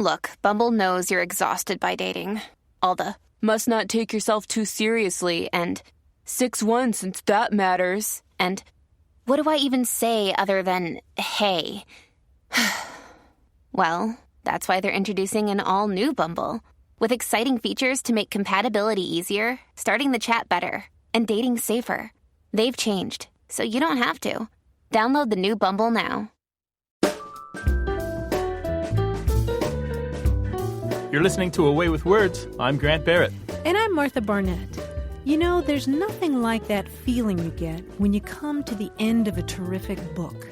Look, Bumble knows you're exhausted by dating. All the, must not take yourself too seriously, and 6'1" since that matters. And what do I even say other than, hey? Well, that's why they're introducing an all-new Bumble, with exciting features to make compatibility easier, starting the chat better, and dating safer. They've changed, so you don't have to. Download the new Bumble now. You're listening to Away with Words. I'm Grant Barrett. And I'm Martha Barnett. You know, there's nothing like that feeling you get when you come to the end of a terrific book.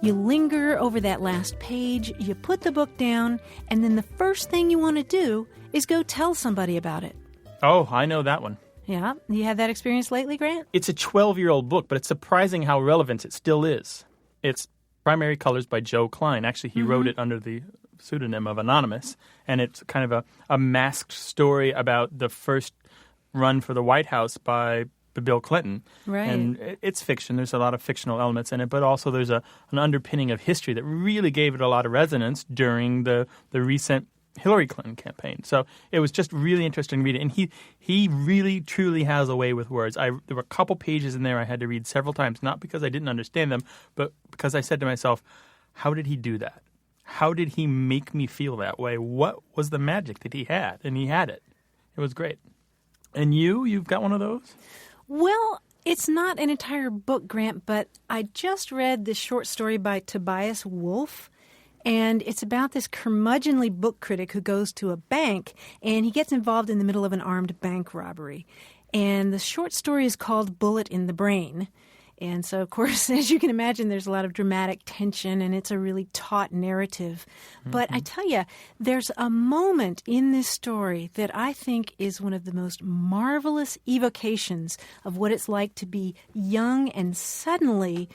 You linger over that last page, you put the book down, and then the first thing you want to do is go tell somebody about it. Oh, I know that one. Yeah? You had that experience lately, Grant? It's a 12-year-old book, but it's surprising how relevant it still is. It's Primary Colors by Joe Klein. Actually, he wrote it under the pseudonym of Anonymous, and it's kind of a masked story about the first run for the White House by Bill Clinton. Right. And it's fiction. There's a lot of fictional elements in it, but also there's an underpinning of history that really gave it a lot of resonance during the recent Hillary Clinton campaign. So it was just really interesting to read it. And he really, truly has a way with words. There were a couple pages in there I had to read several times, not because I didn't understand them, but because I said to myself, how did he do that? How did he make me feel that way? What was the magic that he had? And he had it. It was great. And you've got one of those? Well, it's not an entire book, Grant, but I just read this short story by Tobias Wolff, and it's about this curmudgeonly book critic who goes to a bank, and he gets involved in the middle of an armed bank robbery. And the short story is called Bullet in the Brain. And so, of course, as you can imagine, there's a lot of dramatic tension, and it's a really taut narrative. But I tell you, there's a moment in this story that I think is one of the most marvelous evocations of what it's like to be young and suddenly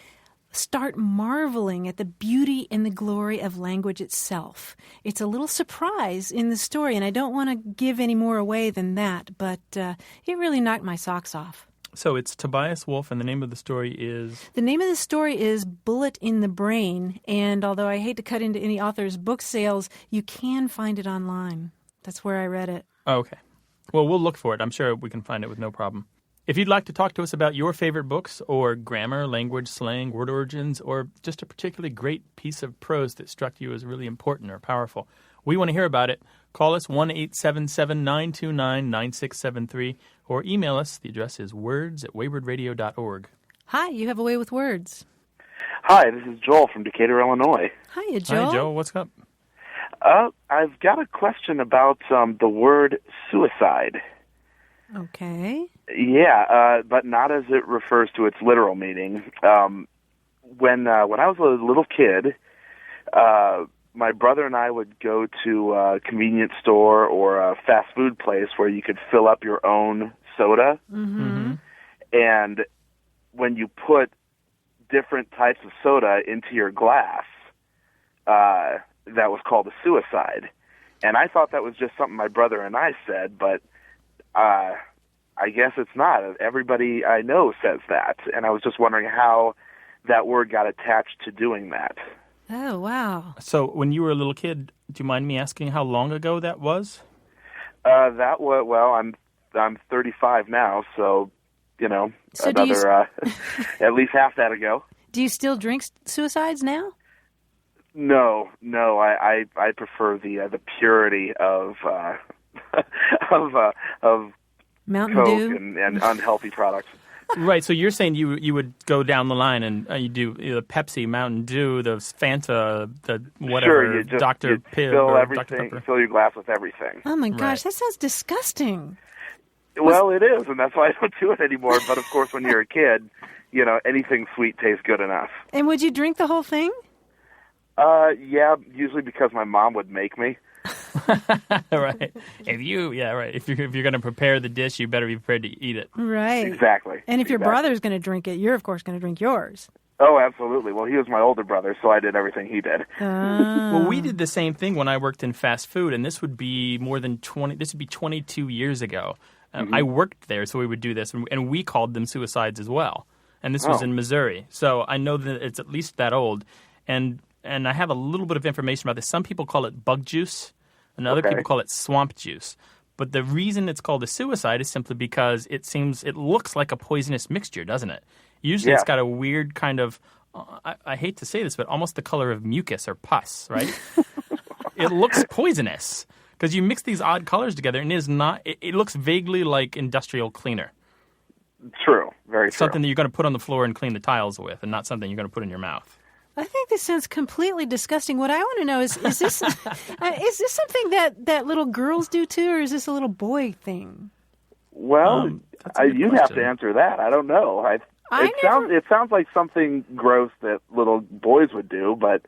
start marveling at the beauty and the glory of language itself. It's a little surprise in the story, and I don't want to give any more away than that, but it really knocked my socks off. So it's Tobias Wolff, and the name of the story is? The name of the story is Bullet in the Brain, and although I hate to cut into any author's book sales, you can find it online. That's where I read it. Oh, okay. Well, we'll look for it. I'm sure we can find it with no problem. If you'd like to talk to us about your favorite books or grammar, language, slang, word origins, or just a particularly great piece of prose that struck you as really important or powerful, we want to hear about it. Call us 1-877-929-9673 or email us. The address is words@waywardradio.org. Hi, you have a way with words. Hi, this is Joel from Decatur, Illinois. Hiya, Joel. Hi, Joel. What's up? I've got a question about the word suicide. Okay. Yeah, but not as it refers to its literal meaning. When I was a little kid, my brother and I would go to a convenience store or a fast food place where you could fill up your own soda. Mm-hmm. And when you put different types of soda into your glass, that was called a suicide. And I thought that was just something my brother and I said, but I guess it's not. Everybody I know says that. And I was just wondering how that word got attached to doing that. Oh, wow. So when you were a little kid, do you mind me asking how long ago that was? That was, well, I'm 35 now, so, So another, at least half that ago. Do you still drink suicides now? No, I prefer the purity of Mountain Coke Dew? and unhealthy products. Right, so you're saying you would go down the line and you do the Pepsi, Mountain Dew, the Fanta, the whatever, Sure, you just Dr. you Pibb fill or everything, Dr. Pepper. fill your glass with everything. Oh, my gosh, Right. that sounds disgusting. Well, it is, and that's why I don't do it anymore. But, of course, when you're a kid, anything sweet tastes good enough. And would you drink the whole thing? Yeah, usually because my mom would make me. Right. If you're going to prepare the dish, you better be prepared to eat it. Right. Exactly. And if your Exactly. brother's going to drink it, you're, of course, going to drink yours. Oh, absolutely. Well, he was my older brother, so I did everything he did. Well, we did the same thing when I worked in fast food, and this would be 22 years ago. I worked there, so we would do this, and we called them suicides as well. And this was in Missouri. So I know that it's at least that old. And and I have a little bit of information about this. Some people call it bug juice, and other people call it swamp juice. But the reason it's called a suicide is simply because it looks like a poisonous mixture, doesn't it? Usually it's got a weird kind of, I hate to say this, but almost the color of mucus or pus, right? It looks poisonous because you mix these odd colors together, and it looks vaguely like industrial cleaner. True, very true. Something that you're going to put on the floor and clean the tiles with, and not something you're going to put in your mouth. I think this sounds completely disgusting. What I want to know is this is this something that little girls do too, or is this a little boy thing? Well, you'd have question. to answer that. I don't know. It sounds like something gross that little boys would do, but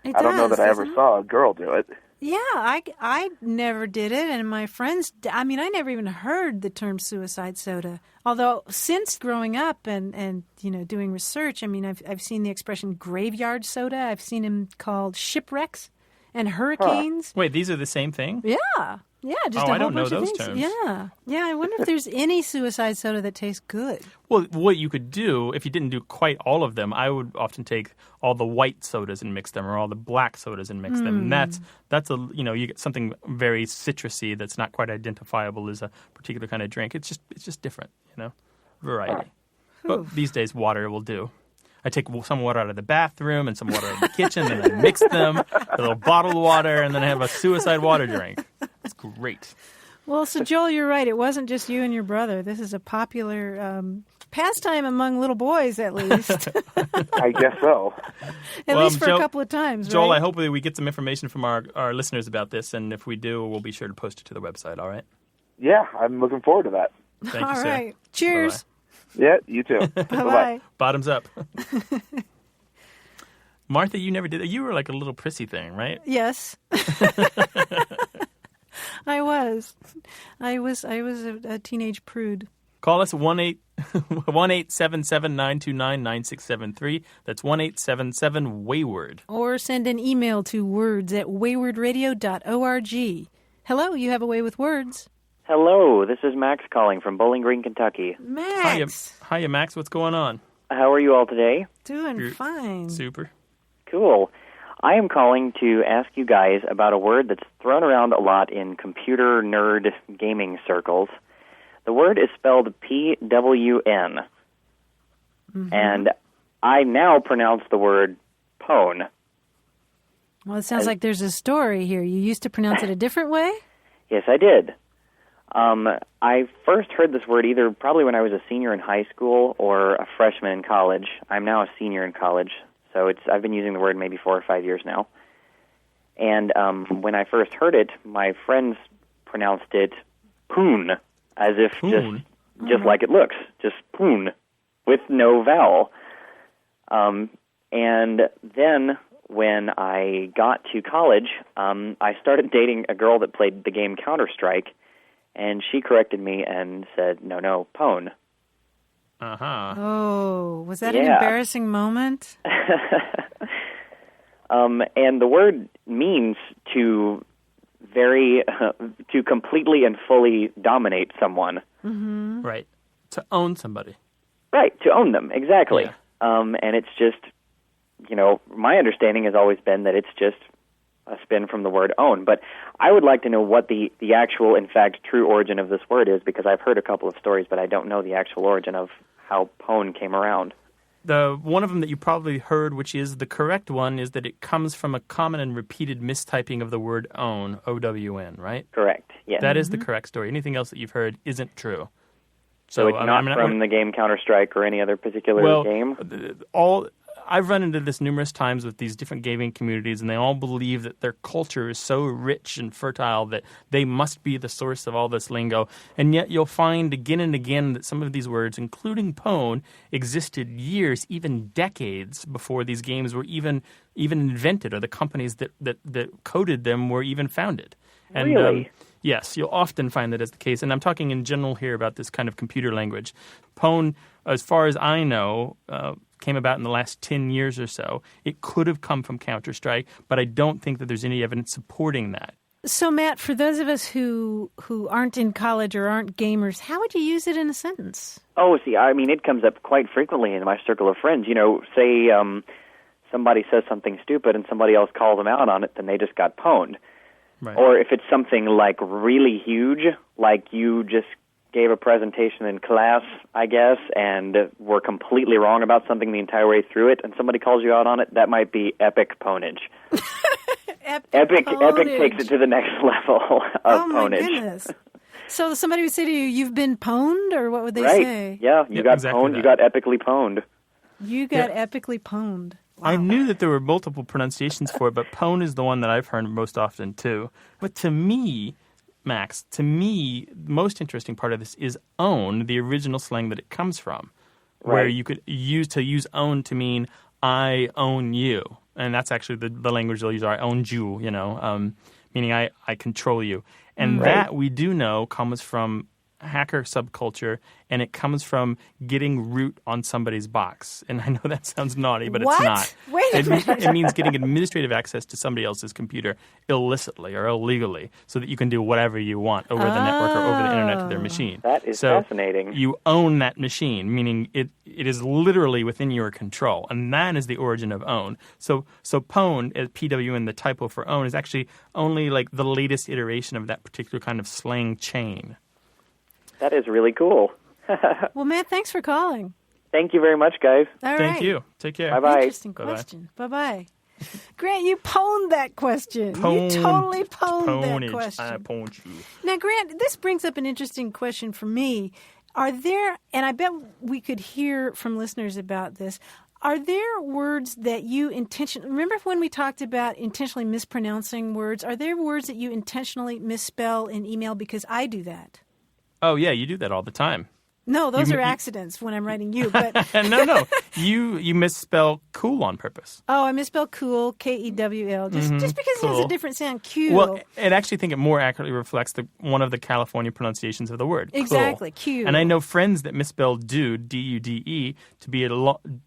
I don't know that I ever saw a girl do it. Yeah, I never did it, and my friends, I never even heard the term suicide soda. Although since growing up and doing research, I've seen the expression graveyard soda. I've seen them called shipwrecks and hurricanes. Wait, these are the same thing? Yeah, just a I whole don't know bunch of those things. terms. Yeah. I wonder if there's any suicide soda that tastes good. Well, what you could do, if you didn't do quite all of them, I would often take all the white sodas and mix them, or all the black sodas and mix them. And that's you get something very citrusy that's not quite identifiable as a particular kind of drink. It's just different, variety. But these days, water will do. I take some water out of the bathroom and some water out of the kitchen, and I mix them, a little bottled water, and then I have a suicide water drink. It's great. Well, so Joel, you're right. It wasn't just you and your brother. This is a popular pastime among little boys, at least. I guess so. At least for a couple of times, Joel, right? I hope that we get some information from our listeners about this, and if we do, we'll be sure to post it to the website, all right? Yeah, I'm looking forward to that. Thank you, All sir. right. Cheers. Bye-bye. Yeah, you too. Bye-bye. Bottoms up. Martha, you never did that. You were like a little prissy thing, right? Yes. I was a teenage prude. Call us 1-877-929-9673. That's 1-877-WAYWARD. Or send an email to words@waywardradio.org. Hello, you have a way with words. Hello, this is Max calling from Bowling Green, Kentucky. Max. Hiya, Max. What's going on? How are you all today? Doing fine. Super. Cool. I am calling to ask you guys about a word that's thrown around a lot in computer nerd gaming circles. The word is spelled Pwn. And I now pronounce the word Pwn. Well, it sounds like there's a story here. You used to pronounce it a different way? Yes, I did. I first heard this word either probably when I was a senior in high school or a freshman in college. I'm now a senior in college, so I've been using the word maybe 4 or 5 years now. And when I first heard it, my friends pronounced it poon, as if just like it looks, just poon, with no vowel. And then when I got to college, I started dating a girl that played the game Counter-Strike, and she corrected me and said, no, Pwn. Uh-huh. Oh, was that an embarrassing moment? And the word means to completely and fully dominate someone. Mm-hmm. Right. To own somebody. Right, to own them, exactly. Yeah. And it's just, my understanding has always been that it's just a spin from the word own. But I would like to know what the actual, in fact, true origin of this word is, because I've heard a couple of stories, but I don't know the actual origin of how Pwn came around. The one of them that you probably heard, which is the correct one, is that it comes from a common and repeated mistyping of the word own, O-W-N, right? Correct, yes. That is the correct story. Anything else that you've heard isn't true. So it's not from the game Counter-Strike or any other particular game? I've run into this numerous times with these different gaming communities, and they all believe that their culture is so rich and fertile that they must be the source of all this lingo. And yet you'll find again and again that some of these words, including Pwn, existed years, even decades, before these games were even invented, or the companies that coded them were even founded. And, really? Yes, you'll often find that as the case. And I'm talking in general here about this kind of computer language. Pwn, as far as I know, came about in the last 10 years or so. It could have come from Counter-Strike, but I don't think that there's any evidence supporting that. So, Matt, for those of us who aren't in college or aren't gamers, how would you use it in a sentence? Oh, see, it comes up quite frequently in my circle of friends. somebody says something stupid and somebody else calls them out on it, then they just got pwned. Right. Or if it's something like really huge, like you just gave a presentation in class, I guess, and were completely wrong about something the entire way through it, and somebody calls you out on it, that might be epic pwnage. Epic takes it to the next level of pwnage. Oh, my goodness. So somebody would say to you, you've been pwned, or what would they right. say? Yeah, you got exactly pwned, that. you got epically pwned. You got epically pwned. Wow. I knew that there were multiple pronunciations for it, but pwn is the one that I've heard most often, too. But to me, Max, the most interesting part of this is own, the original slang that it comes from, where Right. you could use own to mean I own you. And that's actually the language they'll use, I own you, meaning I control you. And that we do know comes from hacker subculture, and it comes from getting root on somebody's box. And I know that sounds naughty, but What? it's not. Wait a minute. It means getting administrative access to somebody else's computer illicitly or illegally so that you can do whatever you want over the network or over the internet to their machine. That is so fascinating. You own that machine, meaning it is literally within your control, and that is the origin of own. So pwn, PWN, the typo for own, is actually only like the latest iteration of that particular kind of slang chain. That is really cool. Well, Matt, thanks for calling. Thank you very much, guys. All right. Thank you. Take care. Bye-bye. Interesting Bye-bye. question. Bye-bye. Grant, you pwned that question. Pwned. You totally pwned that Pwnage. question. I pwned you. Now, Grant, this brings up an interesting question for me. Are there, and I bet we could hear from listeners about this, are there words that you intentionally, remember when we talked about intentionally mispronouncing words, are there words that you intentionally misspell in email? Because I do that. Oh, yeah, you do that all the time. No, those are accidents when I'm writing you. But No. You misspell cool on purpose. oh, I misspelled cool, Kewl, just because it has a Cool. different sound. Q. Well, I actually think it more accurately reflects one of the California pronunciations of the word. Exactly, Cool. Q. And I know friends that misspell dude, D-U-D-E, to be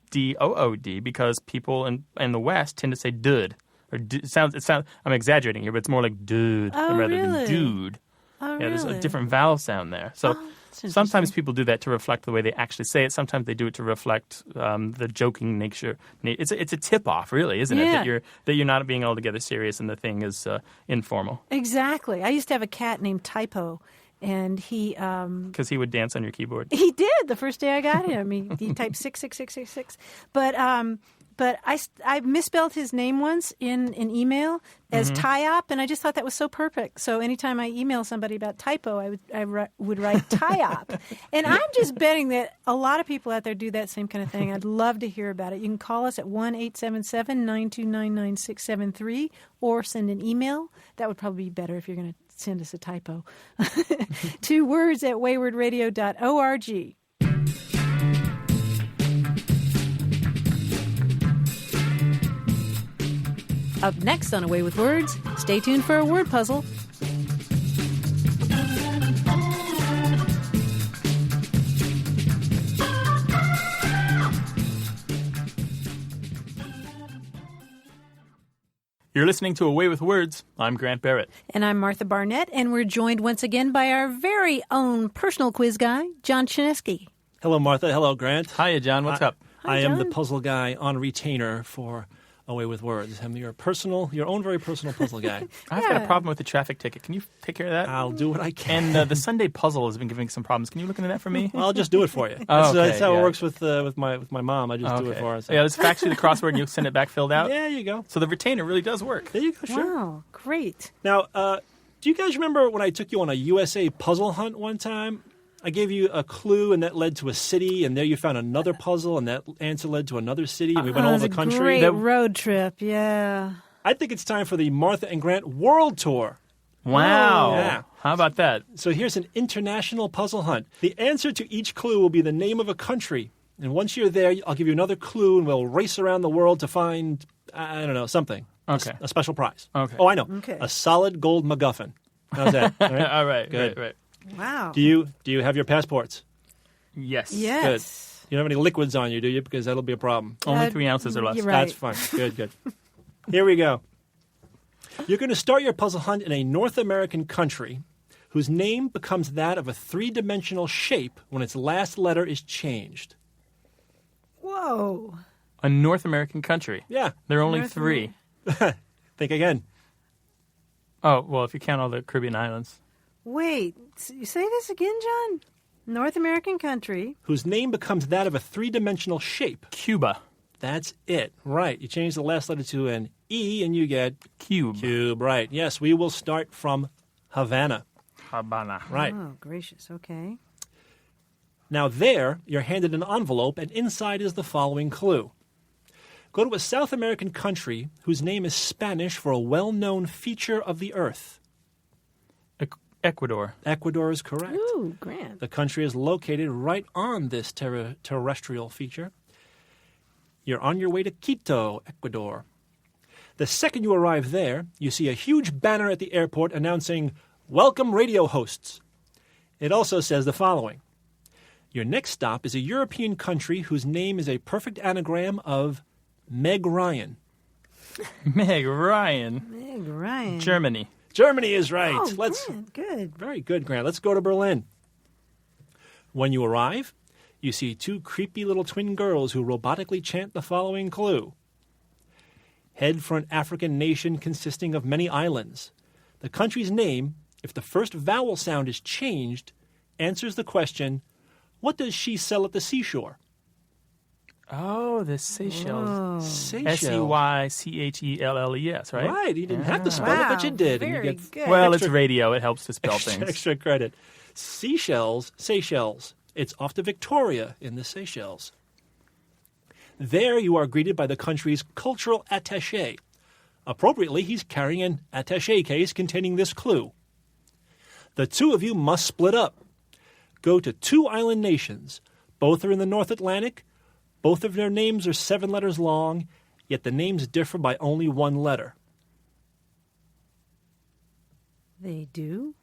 D-O-O-D, because people in the West tend to say dud. Or it sounds. I'm exaggerating here, but it's more like dude rather really? than dude. Oh, Yeah, there's a really? different vowel sound there. So that's sometimes interesting. people do that to reflect the way they actually say it. Sometimes they do it to reflect the joking nature. It's a tip-off, really, isn't Yeah. it? That you're not being altogether serious and the thing is informal. Exactly. I used to have a cat named Typo, and he Because he would dance on your keyboard. he did the first day I got him. He typed 66666. But I misspelled his name once in an email as tie-op, and I just thought that was so perfect. So anytime I email somebody about typo, I would write tie-op. And I'm just betting that a lot of people out there do that same kind of thing. I'd love to hear about it. You can call us at 1-877-929-9673 or send an email. That would probably be better if you're going to send us a typo. 2 words at waywardradio.org. Up next on Away with Words, stay tuned for a word puzzle. You're listening to Away with Words. I'm Grant Barrett. And I'm Martha Barnett, and we're joined once again by our very own personal quiz guy, John Chaneski. Hello, Martha. Hello, Grant. Hiya, John. What's up? Hi, I am the John. puzzle guy on retainer for Away with Words. I'm your own very personal puzzle guy. I've got a problem with the traffic ticket. Can you take care of that? I'll do what I can. And the Sunday puzzle has been giving some problems. Can you look into that for me? I'll just do it for you. Oh, That's how yeah. it works with my mom. I just do it for her. So. Yeah, let's fax you the crossword and you'll send it back filled out. There you go. So the retainer really does work. There you go. Sure. Wow, great. Now, do you guys remember when I took you on a USA puzzle hunt one time? I gave you a clue, and that led to a city, and there you found another puzzle, and that answer led to another city, and we went all over the It was a country. great That- road trip, yeah. I think it's time for the Martha and Grant World Tour. Wow. Yeah. How about that? So here's an international puzzle hunt. The answer to each clue will be the name of a country. And once you're there, I'll give you another clue, and we'll race around the world to find, I don't know, something. Okay. A special prize. Okay. Oh, I know. Okay. A solid gold MacGuffin. How's that? All right. All right. Good. Right. Wow. Do you have your passports? Yes. Yes. You don't have any liquids on you, do you? Because that'll be a problem. Only 3 ounces or less. you're right. That's fine. Good. Here we go. You're going to start your puzzle hunt in a North American country whose name becomes that of a 3-dimensional shape when its last letter is changed. Whoa. A North American country. Yeah. There are only North 3. Think again. Oh, well, if you count all the Caribbean islands. Wait, say this again, John. North American country. Whose name becomes that of a three-dimensional shape. Cuba. That's it. Right. You change the last letter to an E and you get Cube. cube. Right. Yes, we will start from Havana. Havana. Right. Oh, gracious. Okay. Now there, you're handed an envelope, and inside is the following clue. Go to a South American country whose name is Spanish for a well-known feature of the earth. Ecuador. Ecuador is correct. Ooh, Grant. The country is located right on this terrestrial feature. You're on your way to Quito, Ecuador. The second you arrive there, you see a huge banner at the airport announcing, "Welcome radio hosts." It also says the following. Your next stop is a European country whose name is a perfect anagram of Meg Ryan. Meg Ryan. Meg Ryan. Germany. Germany is right. Oh, Grant, good. Very good, Grant. Let's go to Berlin. When you arrive, you see 2 creepy little twin girls who robotically chant the following clue. Head for an African nation consisting of many islands. The country's name, if the first vowel sound is changed, answers the question, what does she sell at the seashore? Oh, the Seychelles. Seychelles. Seychelles, right? Right. You didn't have to spell it, but you did. And you Very get good. Well, extra- it's radio. It helps to spell things. extra credit. Seychelles. It's off to Victoria in the Seychelles. There you are greeted by the country's cultural attaché. Appropriately, he's carrying an attaché case containing this clue. The 2 of you must split up. Go to 2 island nations. Both are in the North Atlantic. Both of their names are 7 letters long, yet the names differ by only 1 letter. They do.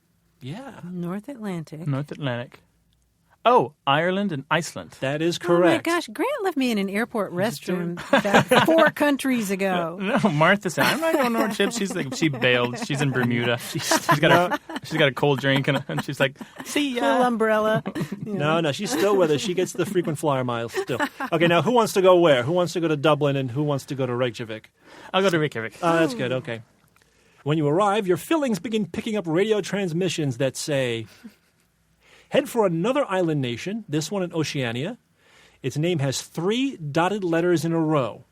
Yeah, North Atlantic. North Atlantic. Oh, Ireland and Iceland. that is Oh, my correct. gosh. Grant left me in an airport restroom about 4 countries ago. No, Martha said, I'm not going to ship. She's like, she bailed. She's in Bermuda. She's got a cold drink, and she's like, see Little ya. umbrella. No, she's still with us. She gets the frequent flyer miles still. Okay, now who wants to go where? Who wants to go to Dublin and who wants to go to Reykjavik? I'll go to Reykjavik. Oh, that's good. Okay. When you arrive, your fillings begin picking up radio transmissions that say, head for another island nation, this one in Oceania. Its name has 3 dotted letters in a row.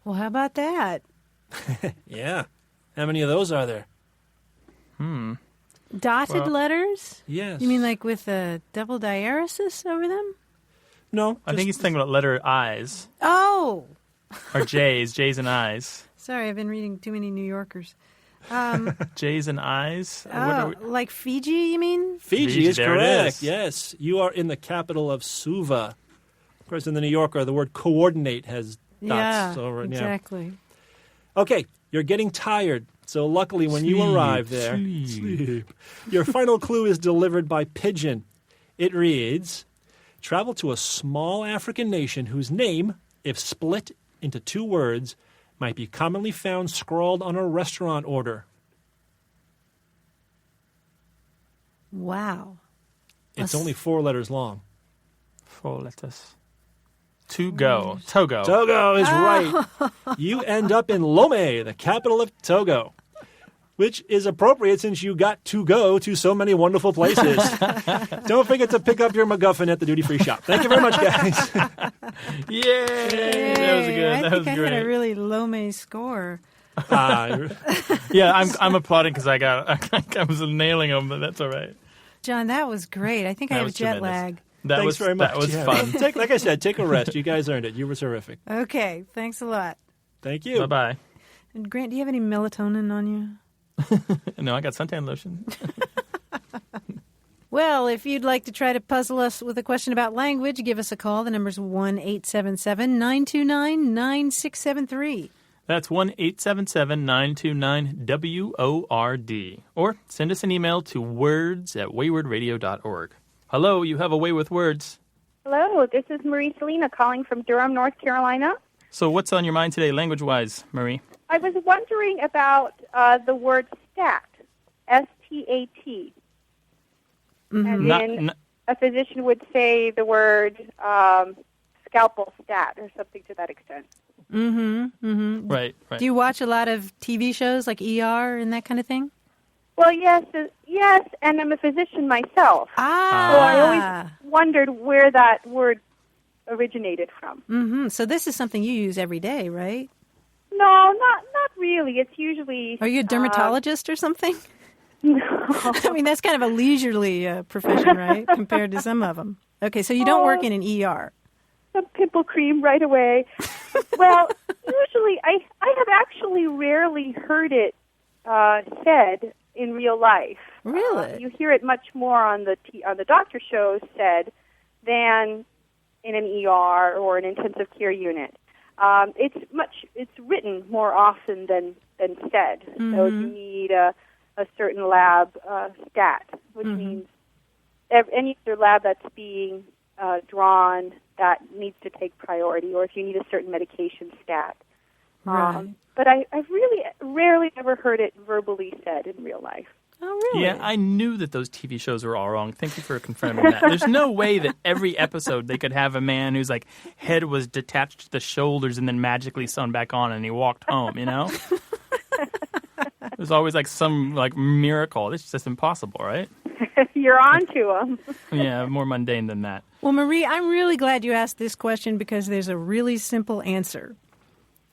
Well, how about that? Yeah. How many of those are there? Dotted letters? Yes. You mean like with a double diaresis over them? No. I think he's thinking about letter I's Oh! or J's and I's. Sorry, I've been reading too many New Yorkers. J's and I's. Oh, like Fiji, you mean? Fiji is there it correct. is. Yes. You are in the capital of Suva. Of course, in the New Yorker, the word coordinate has dots over it. Yeah. Exactly. Okay, you're getting tired. So luckily when you arrive there, sleep. Your final clue is delivered by pigeon. It reads, travel to a small African nation whose name, if split into 2 words, might be commonly found scrawled on a restaurant order. Wow. It's only 4 letters long. 4 letters. To go. Togo. Togo is right. You end up in Lomé, the capital of Togo, which is appropriate since you got to go to so many wonderful places. Don't forget to pick up your MacGuffin at the duty-free shop. Thank you very much, guys. Yay! That was good. I That think was I great. had a really low score. Yeah, I'm applauding because I was nailing them, but that's all right. John, that was great. I think I That have was jet tremendous. lag. That Thanks was very much. That was Yeah. fun. Like I said, take a rest. You guys earned it. You were terrific. Okay, thanks a lot. Thank you. Bye bye. And Grant, do you have any melatonin on you? No, I got suntan lotion. Well, if you'd like to try to puzzle us with a question about language, give us a call. The number's 1-877-929-9673. That's 1-877-929-WORD. Or send us an email to words@waywardradio.org. Hello, you have a way with words. Hello, this is Marie Selena calling from Durham, North Carolina. So what's on your mind today, language-wise, Marie? I was wondering about the word stat, S-T-A-T. And then a physician would say the word scalpel stat or something to that extent. Right. Do you watch a lot of TV shows like ER and that kind of thing? Well, yes, and I'm a physician myself. So I always wondered where that word originated from. So this is something you use every day, right? No, not really. It's usually... Are you a dermatologist or something? No. I mean, that's kind of a leisurely profession, right, compared to some of them. Okay, so you don't work in an ER. Some pimple cream right away. Well, usually I have actually rarely heard it said in real life. Really? You hear it much more on the doctor shows said than in an ER or an intensive care unit. It's written more often than said. So if you need a certain lab stat, which means any other lab that's being drawn that needs to take priority, or if you need a certain medication stat. Right. But I've really rarely ever heard it verbally said in real life. Oh, really? Yeah, I knew that those TV shows were all wrong. Thank you for confirming that. There's no way that every episode they could have a man whose like head was detached to the shoulders and then magically sewn back on and he walked home, you know? There's always like some like miracle. It's just impossible, right? You're on to them. Yeah, more mundane than that. Well, Marie, I'm really glad you asked this question because there's a really simple answer.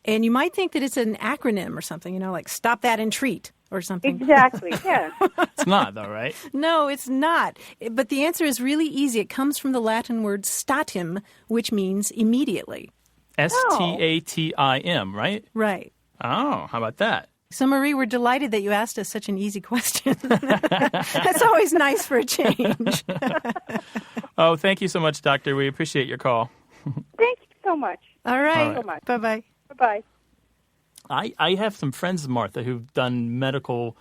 And you might think that it's an acronym or something, you know, like stop that and treat or something. Exactly, yeah. It's not, though, right? No, it's not. But the answer is really easy. It comes from the Latin word statim, which means immediately. S-T-A-T-I-M, right? Right. Oh, how about that? So, Marie, we're delighted that you asked us such an easy question. That's always nice for a change. Oh, thank you so much, Doctor. We appreciate your call. Thank you so much. All right. Thank you so much. Bye-bye. Bye-bye. I have some friends, Martha, who've done medical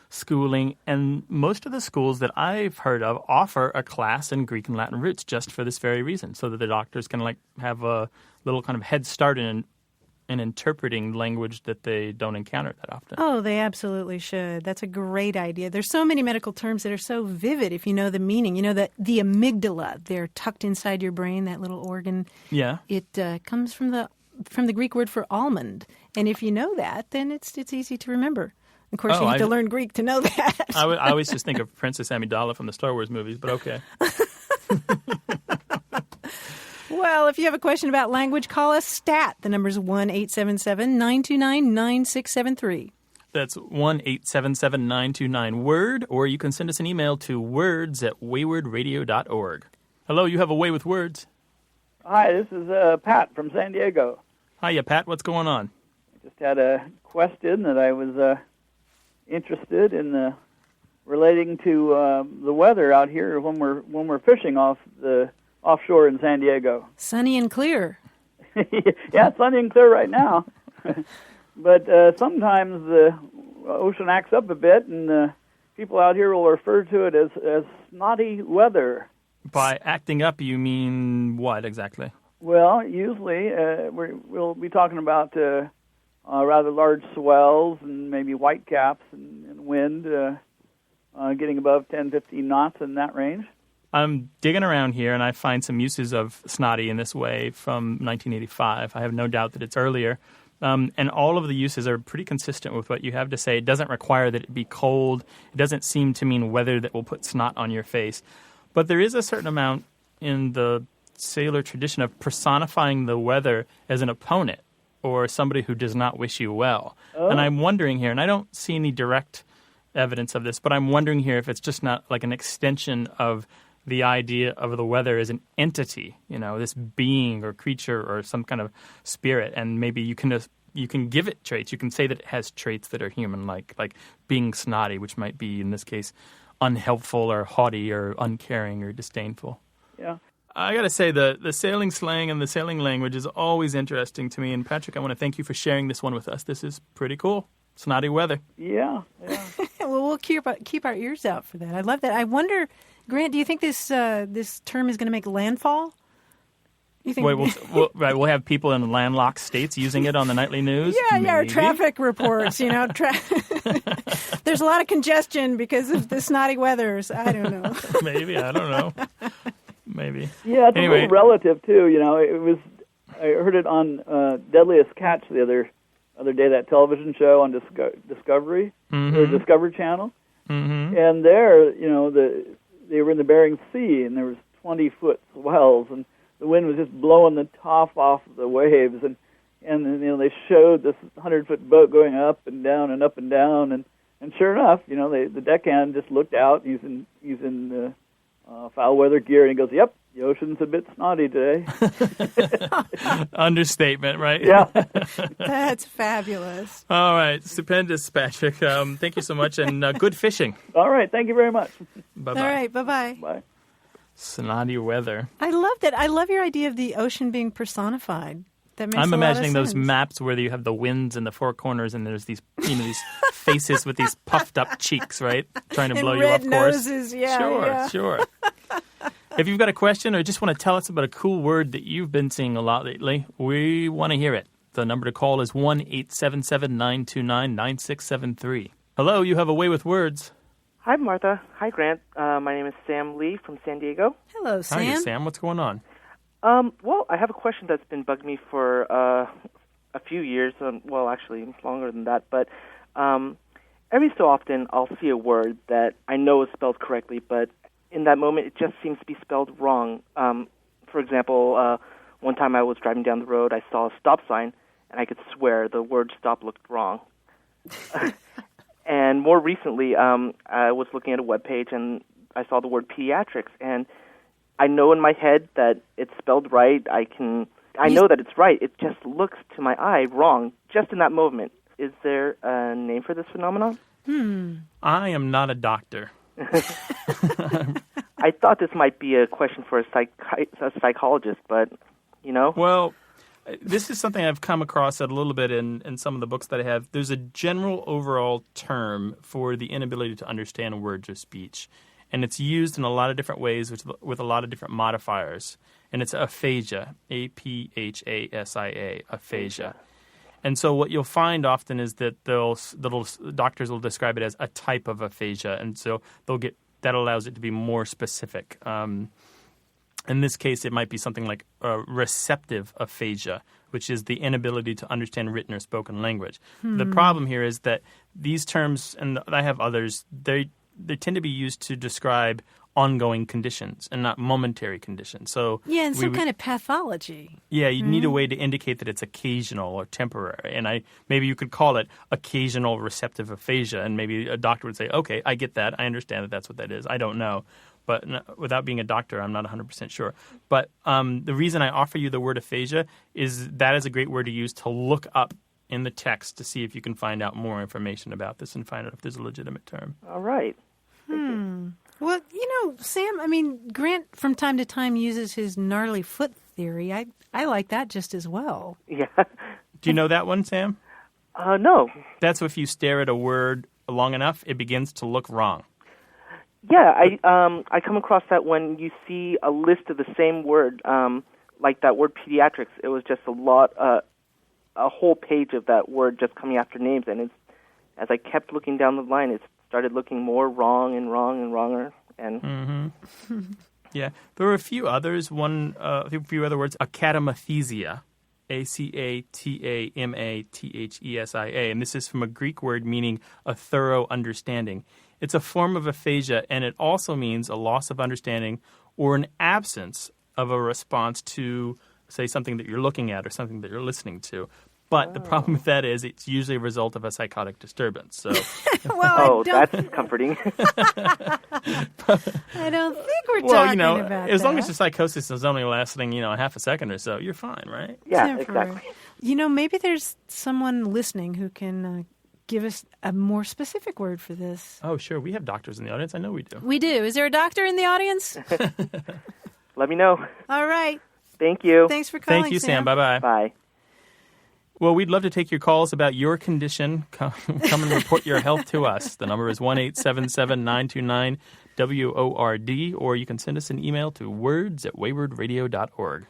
schooling, and most of the schools that I've heard of offer a class in Greek and Latin roots just for this very reason, so that the doctors can like have a little kind of head start in interpreting language that they don't encounter that often. Oh, they absolutely should. That's a great idea. There's so many medical terms that are so vivid if you know the meaning. You know that the amygdala, they're tucked inside your brain, that little organ. Yeah. It comes from the Greek word for almond. And if you know that, then it's easy to remember. Of course, you have to learn Greek to know that. I always just think of Princess Amidala from the Star Wars movies, but okay. Well, if you have a question about language, call us STAT. The number's 1-877-929-9673. That's 1-877-929-WORD, or you can send us an email to words@waywardradio.org. Hello, you have a way with words. Hi, this is Pat from San Diego. Hiya, Pat. What's going on? I just had a question that I was interested in relating to the weather out here when we're fishing offshore in San Diego. Sunny and clear. Yeah, it's sunny and clear right now. But sometimes the ocean acts up a bit, and people out here will refer to it as snotty weather. By acting up, you mean what exactly? Well, usually we'll be talking about rather large swells and maybe whitecaps and wind getting above 10, 15 knots in that range. I'm digging around here, and I find some uses of snotty in this way from 1985. I have no doubt that it's earlier. And all of the uses are pretty consistent with what you have to say. It doesn't require that it be cold. It doesn't seem to mean weather that will put snot on your face. But there is a certain amount in the sailor tradition of personifying the weather as an opponent or somebody who does not wish you well. Oh. And I'm wondering here, and I don't see any direct evidence of this, but I'm wondering here if it's just not like an extension of the idea of the weather as an entity, you know, this being or creature or some kind of spirit, and maybe you can give it traits. You can say that it has traits that are human-like, like being snotty, which might be, in this case, unhelpful or haughty or uncaring or disdainful. Yeah. I got to say, the sailing slang and the sailing language is always interesting to me. And Patrick, I want to thank you for sharing this one with us. This is pretty cool. Snotty weather. Yeah. Well, we'll keep our ears out for that. I love that. I wonder, Grant, do you think this term is going to make landfall? You think? We'll have people in landlocked states using it on the nightly news. Yeah, or traffic reports. You know, there's a lot of congestion because of the snotty weathers. I don't know. Maybe, I don't know. maybe. Yeah, it's a Anyway. little relative too. I heard it on Deadliest Catch the other day, that television show on Discovery, or Discovery Channel. Mm-hmm. And there, they were in the Bering Sea, and there was 20-foot swells, and the wind was just blowing the top off of the waves, and they showed this 100-foot boat going up and down and up and down, and sure enough, the deckhand just looked out. He's in foul weather gear, and he goes, "Yep, the ocean's a bit snotty today." Understatement, right? Yeah. That's fabulous. All right. Stupendous, Patrick. Thank you so much, and good fishing. All right. Thank you very much. Bye-bye. All right, bye-bye. Bye. Snotty weather. I love that. I love your idea of the ocean being personified. That makes I'm a lot of imagining those sense. maps where you have the winds in the four corners, and there's these, these faces with these puffed up cheeks, right, trying to And blow you red off course. noses, yeah. Sure. If you've got a question or just want to tell us about a cool word that you've been seeing a lot lately, we want to hear it. The number to call is 1-877-929-9673. Hello, you have a way with words. Hi, Martha. Hi, Grant. My name is Sam Lee from San Diego. Hello, Sam. Hi, Sam. What's going on? Well, I have a question that's been bugging me for a few years. Actually, longer than that. But every so often, I'll see a word that I know is spelled correctly, but in that moment, it just seems to be spelled wrong. For example, one time I was driving down the road, I saw a stop sign, and I could swear the word stop looked wrong. And more recently, I was looking at a web page, and I saw the word pediatrics, and I know in my head that it's spelled right. I know that it's right. It just looks to my eye wrong just in that moment. Is there a name for this phenomenon? I am not a doctor. I thought this might be a question for a psychologist, but, Well, this is something I've come across a little bit in some of the books that I have. There's a general overall term for the inability to understand words or speech, and it's used in a lot of different ways with a lot of different modifiers, and it's aphasia, A-P-H-A-S-I-A, aphasia. And so what you'll find often is that doctors will describe it as a type of aphasia, and so that allows it to be more specific. In this case, it might be something like receptive aphasia, which is the inability to understand written or spoken language. The problem here is that these terms, and I have others, they tend to be used to describe ongoing conditions and not momentary conditions. So and some kind of pathology. Yeah, you need a way to indicate that it's occasional or temporary. And maybe you could call it occasional receptive aphasia, and maybe a doctor would say, okay, I get that. I understand that that's what that is. I don't know. But without being a doctor, I'm not 100% sure. But the reason I offer you the word aphasia is that is a great word to use to look up in the text to see if you can find out more information about this and find out if there's a legitimate term. All right. Well, Sam, Grant from time to time uses his gnarly foot theory. I like that just as well. Yeah. Do you know that one, Sam? No. That's if you stare at a word long enough, it begins to look wrong. Yeah, I come across that when you see a list of the same word, like that word pediatrics. It was just a whole page of that word just coming after names, and as I kept looking down the line, it started looking more wrong and wronger. And Yeah, there were a few others. A few other words. Academathesia, A-C-A-T-A-M-A-T-H-E-S-I-A, and this is from a Greek word meaning a thorough understanding. It's a form of aphasia, and it also means a loss of understanding or an absence of a response to, say, something that you're looking at or something that you're listening to. But the problem with that is it's usually a result of a psychotic disturbance. So, that's comforting. I don't think we're talking about as long that. as the psychosis is only lasting, half a second or so, you're fine, right? Yeah, Temporary. exactly. Maybe there's someone listening who can give us a more specific word for this. Oh, sure. We have doctors in the audience. I know we do. We do. Is there a doctor in the audience? Let me know. All right. Thank you. Thanks for calling, Thank you, Sam. Bye-bye. Bye. Well, we'd love to take your calls about your condition. Come and report your health to us. The number is 1-877-929-WORD, or you can send us an email to words@waywardradio.org.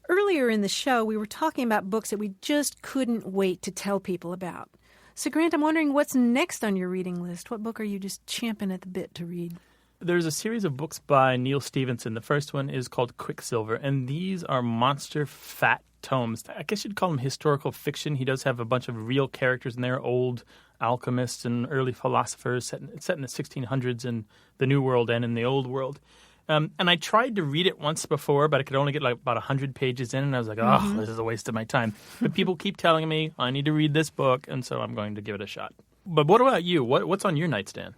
Earlier in the show, we were talking about books that we just couldn't wait to tell people about. So, Grant, I'm wondering what's next on your reading list. What book are you just champing at the bit to read? There's a series of books by Neil Stephenson. The first one is called Quicksilver, and these are monster fat tomes. I guess you'd call them historical fiction. He does have a bunch of real characters in there, old alchemists and early philosophers set in the 1600s in the New World and in the Old World. And I tried to read it once before, but I could only get like about 100 pages in, and I was like, this is a waste of my time. But people keep telling me I need to read this book, and so I'm going to give it a shot. But what about you? What's on your nightstand?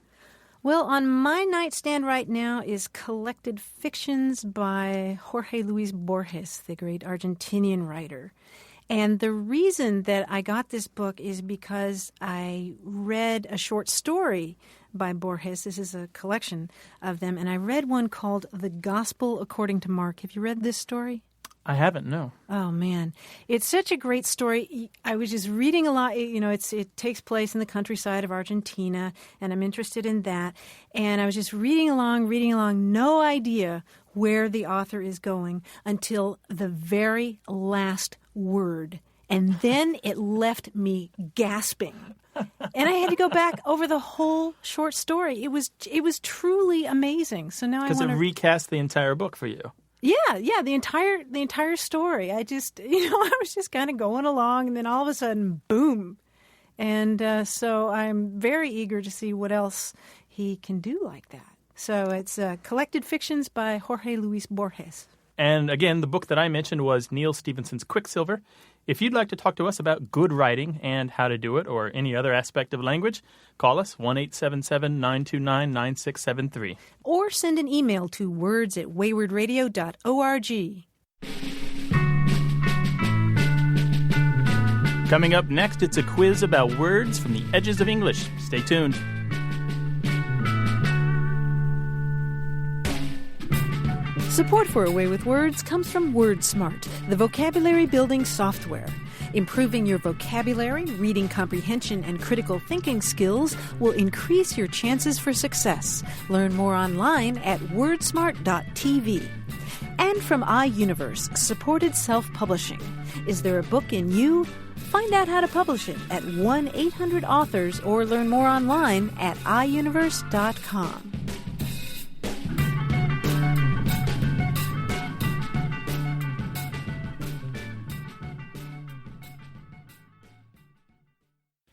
Well, on my nightstand right now is Collected Fictions by Jorge Luis Borges, the great Argentinian writer. And the reason that I got this book is because I read a short story by Borges. This is a collection of them. And I read one called The Gospel According to Mark. Have you read this story? I haven't, no. Oh, man. It's such a great story. I was just reading a lot. You know, it takes place in the countryside of Argentina, and I'm interested in that. And I was just reading along, no idea where the author is going until the very last word. And then it left me gasping. And I had to go back over the whole short story. It was truly amazing. So now I want to recast the entire book for you. Yeah, the entire story. I just, I was just kind of going along, and then all of a sudden, boom. And so I'm very eager to see what else he can do like that. So it's Collected Fictions by Jorge Luis Borges. And again, the book that I mentioned was Neil Stephenson's Quicksilver. If you'd like to talk to us about good writing and how to do it, or any other aspect of language, call us 1-877-929-9673. Or send an email to words@waywardradio.org. Coming up next, it's a quiz about words from the edges of English. Stay tuned. Support for A Way with Words comes from WordSmart, the vocabulary building software. Improving your vocabulary, reading comprehension, and critical thinking skills will increase your chances for success. Learn more online at wordsmart.tv. And from iUniverse, supported self-publishing. Is there a book in you? Find out how to publish it at 1-800-AUTHORS or learn more online at iUniverse.com.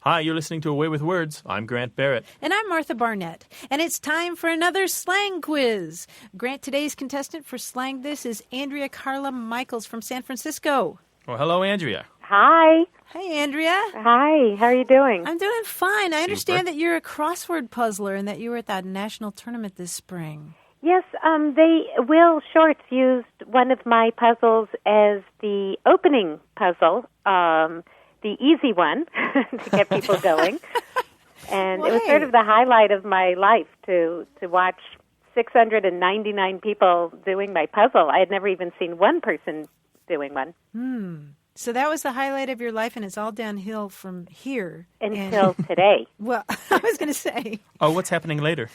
Hi, you're listening to A Way with Words. I'm Grant Barrett. And I'm Martha Barnett. And it's time for another slang quiz. Grant, today's contestant for Slang This is Andrea Carla Michaels from San Francisco. Well, hello, Andrea. Hi. Hey, Andrea. Hi. How are you doing? I'm doing fine. I understand that you're a crossword puzzler and that you were at that national tournament this spring. Yes, Will Shorts used one of my puzzles as the opening puzzle, the easy one, to get people going. And it was sort of the highlight of my life to watch 699 people doing my puzzle. I had never even seen one person doing one. So that was the highlight of your life, and it's all downhill from here. Until today. Well, I was going to say. Oh, what's happening later?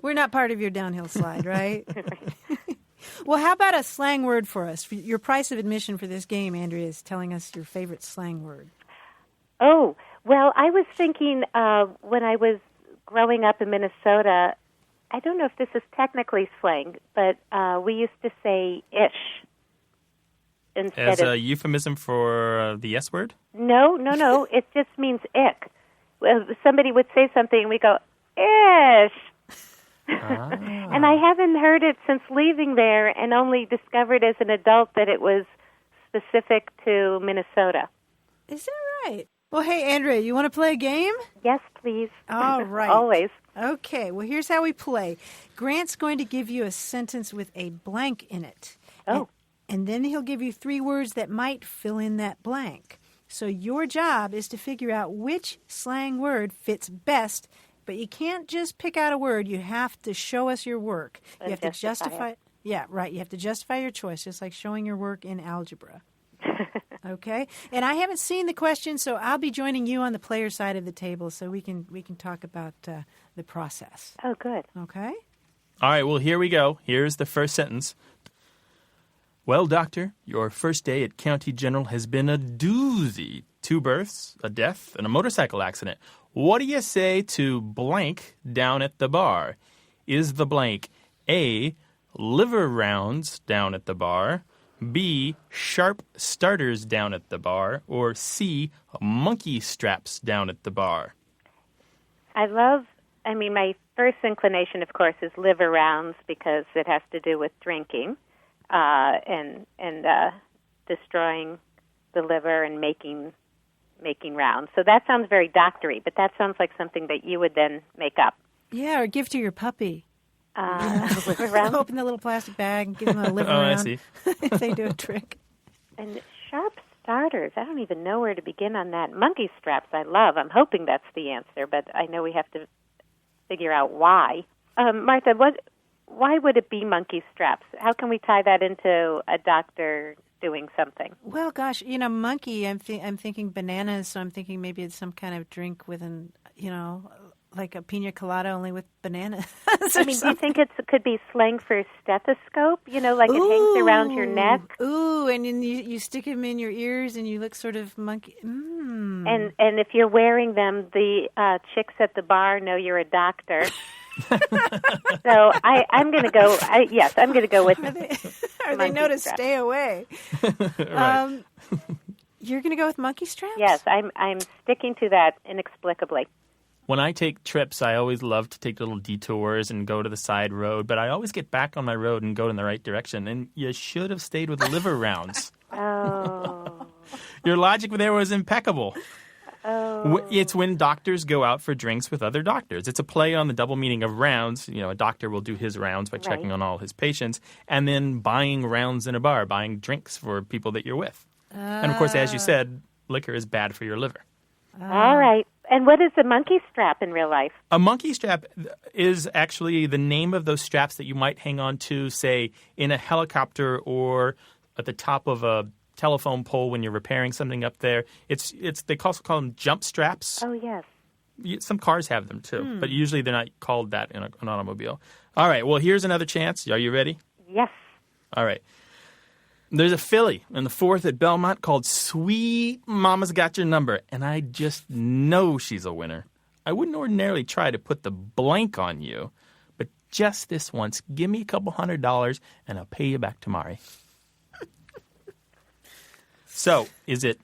We're not part of your downhill slide, right? Well, how about a slang word for us? Your price of admission for this game, Andrea, is telling us your favorite slang word. Oh, well, I was thinking when I was growing up in Minnesota, I don't know if this is technically slang, but we used to say ish. As a euphemism for the S word? No. It just means ick. Well, somebody would say something and we go, ish. And I haven't heard it since leaving there and only discovered as an adult that it was specific to Minnesota. Is that right? Well, hey, Andrea, you want to play a game? Yes, please. All right. Always. Okay, well, here's how we play. Grant's going to give you a sentence with a blank in it. Oh. And then he'll give you 3 words that might fill in that blank. So your job is to figure out which slang word fits best. But you can't just pick out a word. You have to show us your work. You have to justify. Yeah, right. You have to justify your choice, just like showing your work in algebra. Okay. And I haven't seen the question, so I'll be joining you on the player side of the table, so we can talk about the process. Oh, good. Okay. All right. Well, here we go. Here's the first sentence. Well, doctor, your first day at County General has been a doozy. 2 births, a death, and a motorcycle accident. What do you say to blank down at the bar? Is the blank A, liver rounds down at the bar, B, sharp starters down at the bar, or C, monkey straps down at the bar? My first inclination, of course, is liver rounds because it has to do with drinking and destroying the liver and making rounds. So that sounds very doctory, but that sounds like something that you would then make up. Yeah, or give to your puppy. Liver rounds? Open the little plastic bag and give them a liver Oh, round. I see. If they do a trick. And sharp starters, I don't even know where to begin on that. Monkey straps I love. I'm hoping that's the answer, but I know we have to figure out why. Martha, why would it be monkey straps? How can we tie that into a doctor doing something? Well, gosh, monkey, I'm thinking bananas, so I'm thinking maybe it's some kind of drink with like a pina colada only with bananas. Do you think it could be slang for stethoscope? Like it hangs around your neck? Ooh, and then you stick them in your ears and you look sort of monkey. And if you're wearing them, the chicks at the bar know you're a doctor. So I'm going to go. I'm going to go with. Are they know to straps. stay away? Right. You're going to go with monkey straps? Yes, I'm sticking to that inexplicably. When I take trips, I always love to take little detours and go to the side road, but I always get back on my road and go in the right direction. And you should have stayed with the liver rounds. Oh. Your logic there was impeccable. Oh. It's when doctors go out for drinks with other doctors. It's a play on the double meaning of rounds. A doctor will do his rounds by checking on all his patients, and then buying rounds in a bar, buying drinks for people that you're with. And of course, as you said, liquor is bad for your liver. All right. And what is a monkey strap in real life? A monkey strap is actually the name of those straps that you might hang on to, say, in a helicopter or at the top of a telephone pole when you're repairing something up there. They also call them jump straps. Oh, yes. Some cars have them, too, but usually they're not called that in an automobile. All right, well, here's another chance. Are you ready? Yes. All right. There's a filly in the 4th at Belmont called Sweet Mama's Got Your Number, and I just know she's a winner. I wouldn't ordinarily try to put the blank on you, but just this once, give me a couple $100 and I'll pay you back tomorrow. So, is it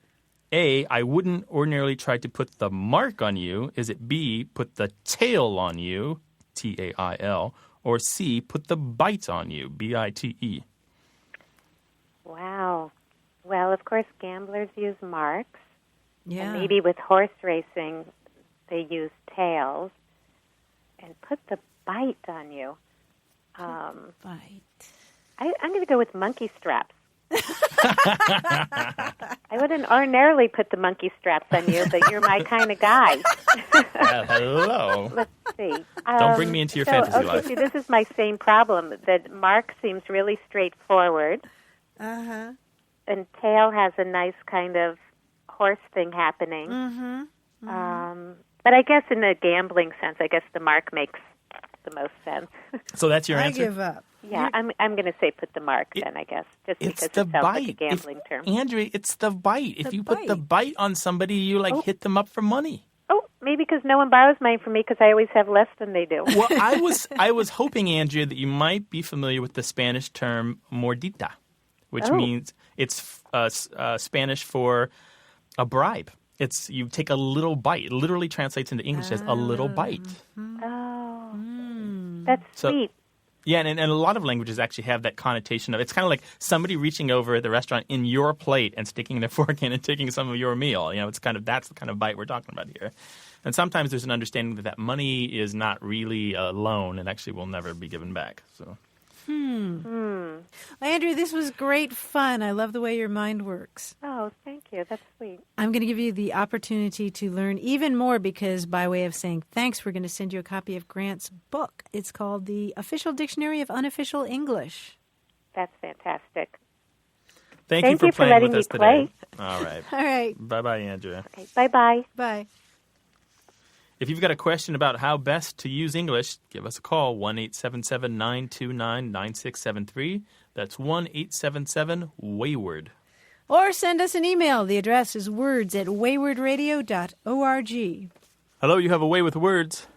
A, I wouldn't ordinarily try to put the mark on you? Is it B, put the tail on you, T-A-I-L, or C, put the bite on you, B-I-T-E? Wow. Well, of course, gamblers use marks. Yeah. And maybe with horse racing, they use tails. And put the bite on you. Bite. I'm going to go with monkey straps. I wouldn't ordinarily put the monkey straps on you, but you're my kind of guy. Hello. Let's see. Don't bring me into your fantasy life. See, this is my same problem. That mark seems really straightforward. Uh-huh. And tail has a nice kind of horse thing happening. Mm-hmm. But I guess in a gambling sense, I guess the mark makes the most sense. So that's your answer? I give up. Yeah, I'm going to say put the mark then, I guess, just It's because the it sounds bite. like a gambling term. Andrea, it's the bite. If you put the bite on somebody, you hit them up for money. Oh, maybe because no one borrows mine from me because I always have less than they do. Well, I was hoping, Andrea, that you might be familiar with the Spanish term mordita, which means it's Spanish for a bribe. It's you take a little bite. It literally translates into English as a little bite. Oh, that's sweet. Yeah, and a lot of languages actually have that connotation of it's kind of like somebody reaching over at the restaurant in your plate and sticking their fork in and taking some of your meal. It's kind of that's the kind of bite we're talking about here. And sometimes there's an understanding that money is not really a loan and actually will never be given back. So. Well, Andrea, this was great fun. I love the way your mind works. Oh, thank you. That's sweet. I'm going to give you the opportunity to learn even more because by way of saying thanks, we're going to send you a copy of Grant's book. It's called The Official Dictionary of Unofficial English. That's fantastic. Thank you for playing letting with us me play. today. All right. All right. Bye-bye, Andrea. Okay, bye-bye. Bye. If you've got a question about how best to use English, give us a call, 1-877-929-9673. That's 1-877-WAYWARD. Or send us an email. The address is words@waywardradio.org. Hello, you have a way with words.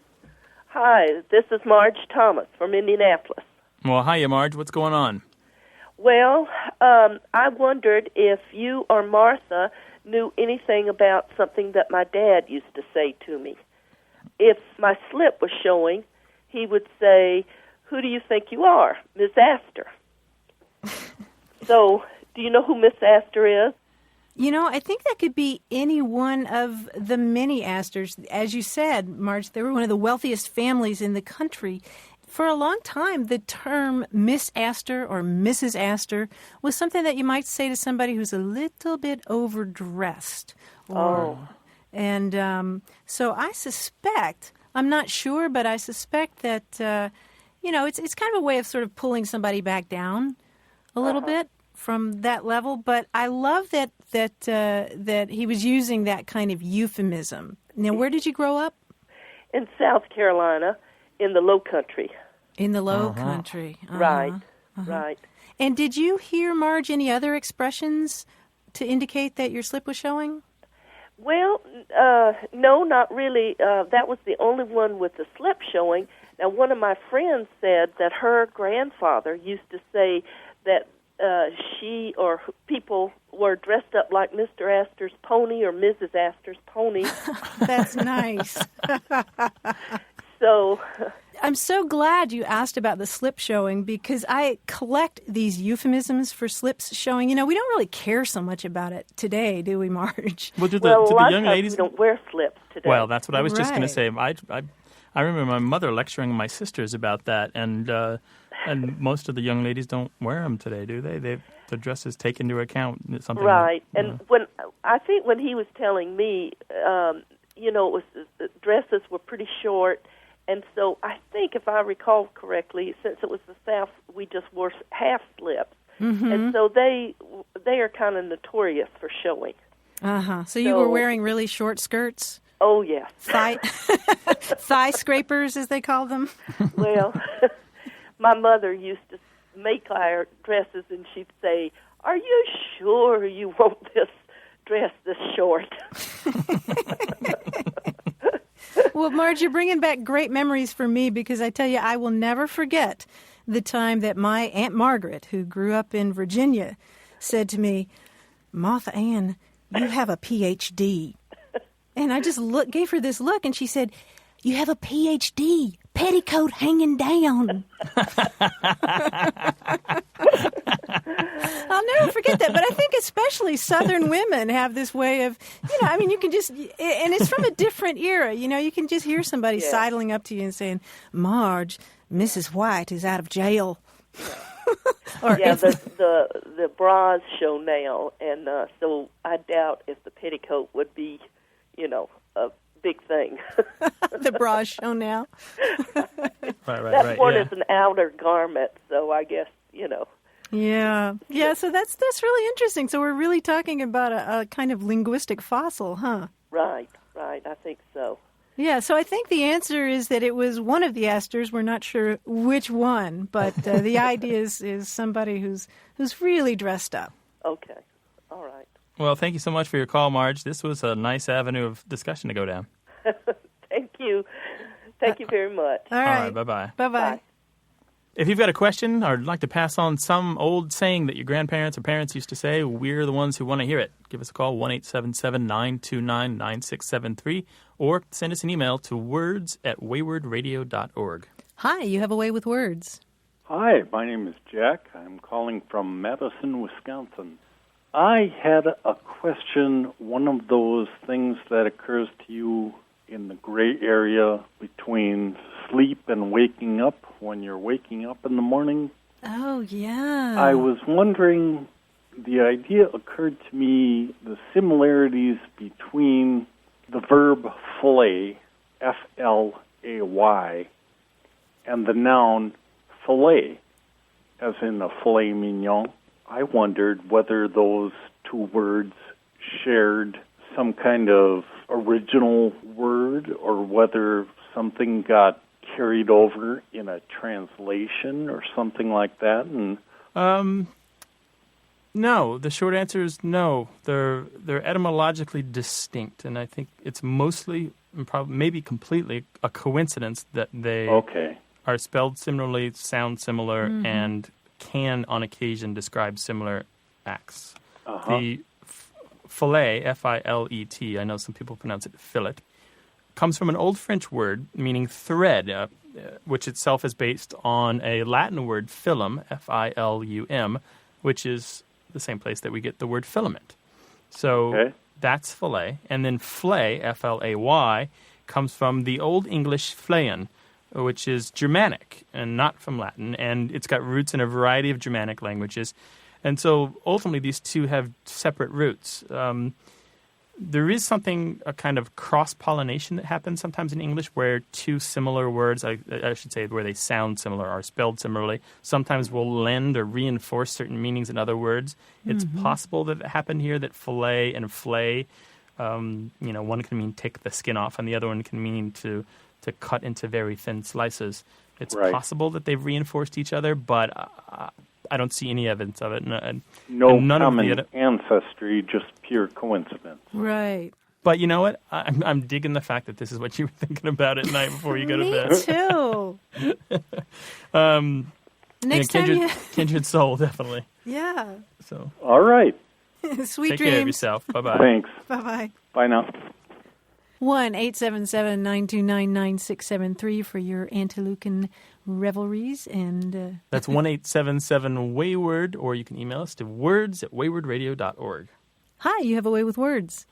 Hi, this is Marge Thomas from Indianapolis. Well, hiya, Marge. What's going on? Well, I wondered if you or Martha knew anything about something that my dad used to say to me. If my slip was showing, he would say, "Who do you think you are? Miss Astor." So, do you know who Miss Astor is? You know, I think that could be any one of the many Astors. As you said, Marge, they were one of the wealthiest families in the country. For a long time, the term Miss Astor or Mrs. Astor was something that you might say to somebody who's a little bit overdressed. And so I suspect, I'm not sure, but I suspect that, it's kind of a way of sort of pulling somebody back down a little bit from that level. But I love that he was using that kind of euphemism. Now, where did you grow up? In South Carolina, in the Low Country. In the Low Country. Right. And did you hear, Marge, any other expressions to indicate that your slip was showing? Well, no, not really. That was the only one with the slip showing. Now, one of my friends said that her grandfather used to say that she or people were dressed up like Mr. Astor's pony or Mrs. Astor's pony. That's nice. So I'm so glad you asked about the slip showing because I collect these euphemisms for slips showing. You know, we don't really care so much about it today, do we, Marge? Well, do the young ladies? We don't wear slips today. Well, that's what I was just going to say. I remember my mother lecturing my sisters about that, and most of the young ladies don't wear them today, do they? The dresses take into account something. Right, and when he was telling me, it was dresses were pretty short. And so I think, if I recall correctly, since it was the South, we just wore half slips. Mm-hmm. And so they are kind of notorious for showing. So you were wearing really short skirts? Oh, yes. Thigh scrapers, as they call them? Well, my mother used to make our dresses, and she'd say, "Are you sure you want this dress this short?" Well, Marge, you're bringing back great memories for me because I tell you, I will never forget the time that my Aunt Margaret, who grew up in Virginia, said to me, "Martha Ann, you have a Ph.D." And I just gave her this look, and she said, "You have a Ph.D., petticoat hanging down." I'll never forget that, but I think especially Southern women have this way of, you can just, and it's from a different era, you can just hear somebody sidling up to you and saying, "Marge, Mrs. White is out of jail." The bras show now, and so I doubt if the petticoat would be, a big thing. The bras show now. That's worn as an outer garment, so I guess, Yeah, so that's really interesting. So we're really talking about a kind of linguistic fossil, huh? Right, I think so. Yeah, so I think the answer is that it was one of the Astors. We're not sure which one, but the idea is somebody who's really dressed up. Okay, all right. Well, thank you so much for your call, Marge. This was a nice avenue of discussion to go down. Thank you. Thank you very much. All right, bye-bye. Bye-bye. If you've got a question or would like to pass on some old saying that your grandparents or parents used to say, we're the ones who want to hear it. Give us a call, 1-877-929-9673, or send us an email to words@waywardradio.org. Hi, you have a way with words. Hi, my name is Jack. I'm calling from Madison, Wisconsin. I had a question, one of those things that occurs to you in the gray area between sleep and waking up when you're waking up in the morning. Oh, yeah. I was wondering, the idea occurred to me, the similarities between the verb flay, F-L-A-Y, and the noun fillet, as in a filet mignon. I wondered whether those two words shared some kind of original word or whether something got carried over in a translation or something like that. And no, the short answer is no. They're etymologically distinct, and I think it's mostly maybe completely a coincidence that they are spelled similarly, sound similar, and can on occasion describe similar acts. The filet, F-I-L-E-T, I know some people pronounce it fillet, comes from an old French word meaning thread, which itself is based on a Latin word filum, F-I-L-U-M, which is the same place that we get the word filament. So that's filet. And then flay, F-L-A-Y, comes from the Old English flayon, which is Germanic and not from Latin. And it's got roots in a variety of Germanic languages. And so ultimately these two have separate roots. There is a kind of cross-pollination that happens sometimes in English where two similar words, I should say where they sound similar, are spelled similarly, sometimes will lend or reinforce certain meanings in other words. It's possible that it happened here, that fillet and flay, one can mean take the skin off and the other one can mean to cut into very thin slices. It's possible that they've reinforced each other, but I don't see any evidence of it. No common ancestry, just pure coincidence. Right. But you know what? I'm digging the fact that this is what you were thinking about at night before you go to bed. Me too. Next time kindred soul, definitely. Yeah. So. All right. Sweet Take dreams. care of yourself. Bye-bye. Thanks. Bye-bye. Bye now. 1-877-929-9673 for your Antilucan revelries. And that's 1-877-WAYWORD, or you can email us to words@waywardradio.org. Hi, you have a way with words.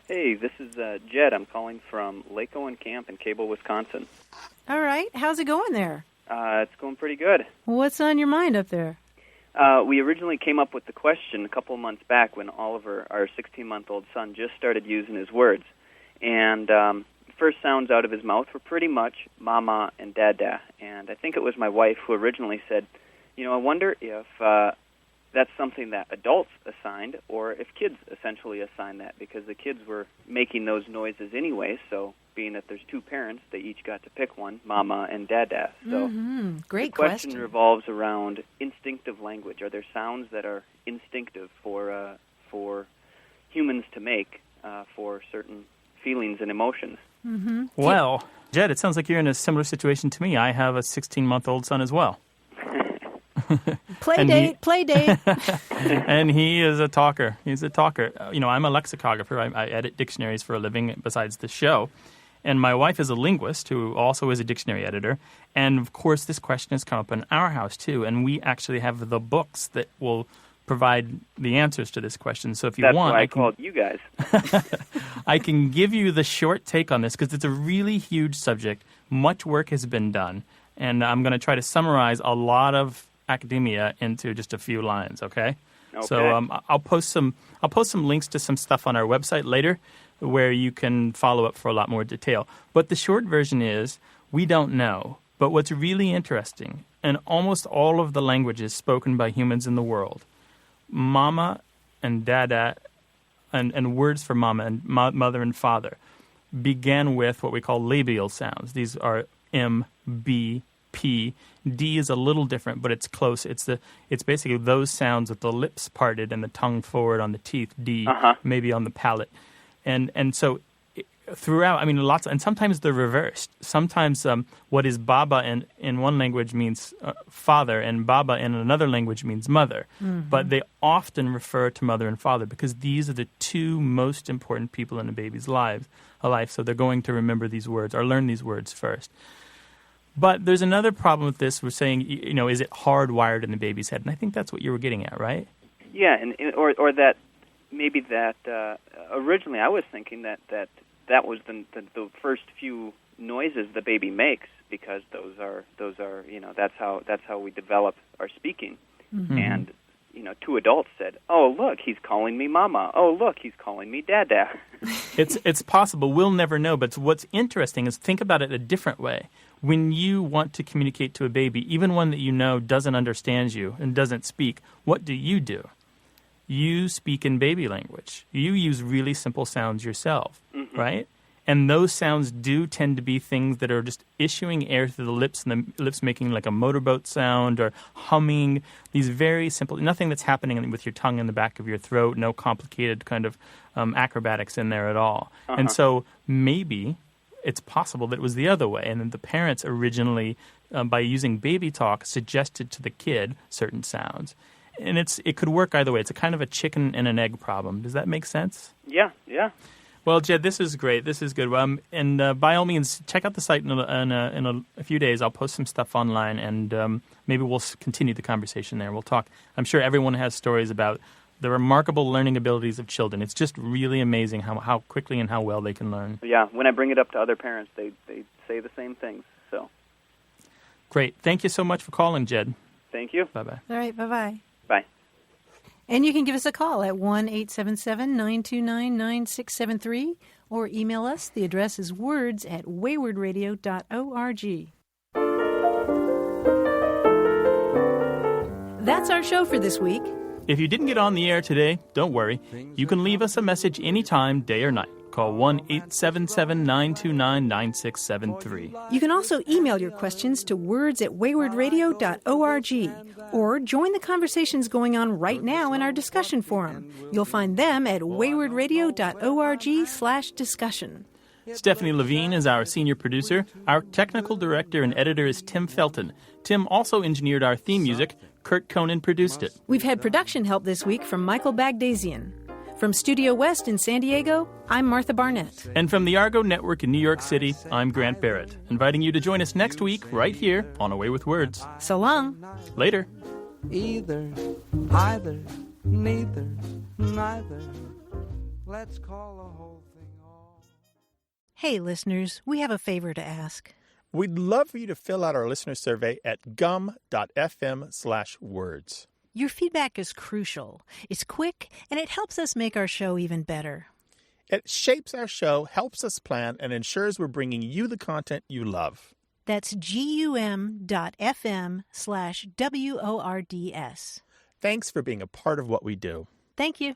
Hey, this is Jed. I'm calling from Lake Owen Camp in Cable, Wisconsin. All right. How's it going there? It's going pretty good. What's on your mind up there? We originally came up with the question a couple of months back when Oliver, our 16-month-old son, just started using his words. And first sounds out of his mouth were pretty much mama and dada. And I think it was my wife who originally said, I wonder if that's something that adults assigned or if kids essentially assign that, because the kids were making those noises anyway. So being that there's two parents, they each got to pick one, mama and dada. So Great the question revolves around instinctive language. Are there sounds that are instinctive for humans to make for certain feelings and emotions? Well, Jed, it sounds like you're in a similar situation to me. I have a 16-month-old son as well. Play date. And he is a talker. He's a talker. I'm a lexicographer. I edit dictionaries for a living besides the show. And my wife is a linguist who also is a dictionary editor. And, of course, this question has come up in our house, too. And we actually have the books that will provide the answers to this question. So if you want, I called you guys. I can give you the short take on this because it's a really huge subject. Much work has been done, and I'm going to try to summarize a lot of academia into just a few lines. Okay. So I'll post some links to some stuff on our website later, where you can follow up for a lot more detail. But the short version is we don't know. But what's really interesting, in almost all of the languages spoken by humans in the world, mama and dada and words for mama and mother and father began with what we call labial sounds. These are M, B, P. D is a little different, but it's close. It's basically those sounds with the lips parted and the tongue forward on the teeth, D, maybe on the palate. And so throughout, lots, and sometimes they're reversed. Sometimes what is baba in one language means father, and baba in another language means mother. But they often refer to mother and father because these are the two most important people in a baby's life. So they're going to remember these words or learn these words first. But there's another problem with this. We're saying, is it hardwired in the baby's head? And I think that's what you were getting at, right? Yeah, or that maybe that originally I was thinking that was the first few noises the baby makes, because those are that's how we develop our speaking. And two adults said, "Oh, look, he's calling me mama. Oh, look, he's calling me dada." It's possible. We'll never know. But what's interesting is think about it a different way. When you want to communicate to a baby, even one that you know doesn't understand you and doesn't speak, what do? You speak in baby language. You use really simple sounds yourself, right? And those sounds do tend to be things that are just issuing air through the lips, and the lips making like a motorboat sound or humming. These very simple, nothing that's happening with your tongue in the back of your throat, no complicated kind of acrobatics in there at all. And so maybe it's possible that it was the other way, and that the parents originally, by using baby talk, suggested to the kid certain sounds. And it could work either way. It's a kind of a chicken and an egg problem. Does that make sense? Yeah. Well, Jed, this is great. This is good. And by all means, check out the site in a few days. I'll post some stuff online, and maybe we'll continue the conversation there. We'll talk. I'm sure everyone has stories about the remarkable learning abilities of children. It's just really amazing how quickly and how well they can learn. Yeah, when I bring it up to other parents, they say the same things. So, great. Thank you so much for calling, Jed. Thank you. Bye-bye. All right, bye-bye. Bye. And you can give us a call at 1-877-929-9673 or email us. The address is words@waywardradio.org. That's our show for this week. If you didn't get on the air today, don't worry. You can leave us a message anytime, day or night. Call 1-877-929-9673. You can also email your questions to words@waywardradio.org or join the conversations going on right now in our discussion forum. You'll find them at waywardradio.org/discussion. Stephanie Levine is our senior producer. Our technical director and editor is Tim Felton. Tim also engineered our theme music. Kurt Conan produced it. We've had production help this week from Michael Bagdasian. From Studio West in San Diego, I'm Martha Barnett. And from the Argo Network in New York City, I'm Grant Barrett, inviting you to join us next week right here on A Way with Words. So long. Later. Either, either, neither, neither. Let's call the whole thing off. Hey, listeners, we have a favor to ask. We'd love for you to fill out our listener survey at gum.fm/words. Your feedback is crucial. It's quick, and it helps us make our show even better. It shapes our show, helps us plan, and ensures we're bringing you the content you love. That's gum.fm/WORDS. Thanks for being a part of what we do. Thank you.